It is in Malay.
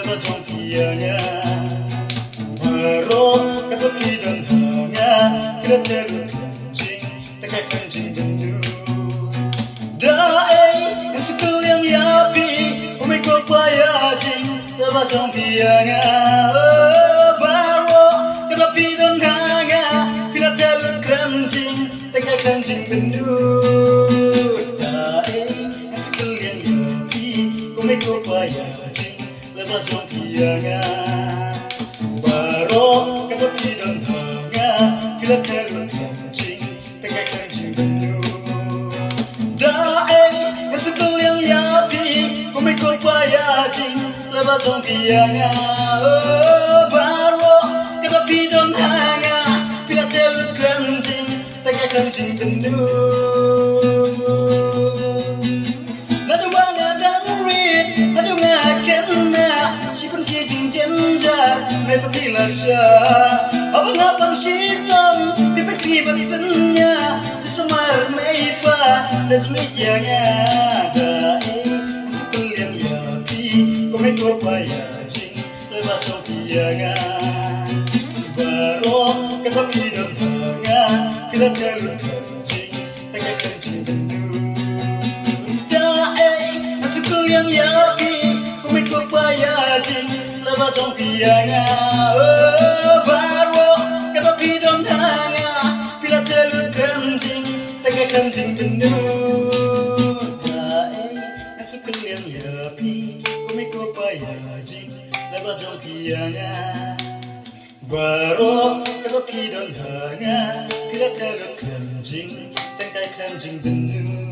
lepas jom pianya baru kata pidan hanya kita terus kencing tekan kencing tentu dae yang sekul yang yapi umiko paya jing lepas jom pianya baru kata pidan hanya kita terus kencing tekan kencing tentu dae yang sekul yang yapi umiko paya jing lepas jom pianya baru kata pidan hanya kita terus kencing tekan kencing tentu dae yang sekul yang yapi umiko paya jing lepas jom pianya baru kata pidan hanya kita terus kencing tekan kencing tentu nadu banga dangri nadu ngakena sipun kijing jenjar mai pagilasa abang apang sitam bibagi bagsanya disemar mai pa dan jumiyanya dae sekul yang yapi kumiko paya jing lepas jom pianya baru kata pidan hanya kita terus kencing tekan kencing tentu dae sekul yang yapi kumiko paya jing lepas jom pianya baru kata pidan hanya kita terus kencing tekan kencing tentu dae sekul yang yapi kumiko paya jing lepas jom pianya baru kata pidan hanya kita terus kencing tekan kencing tentu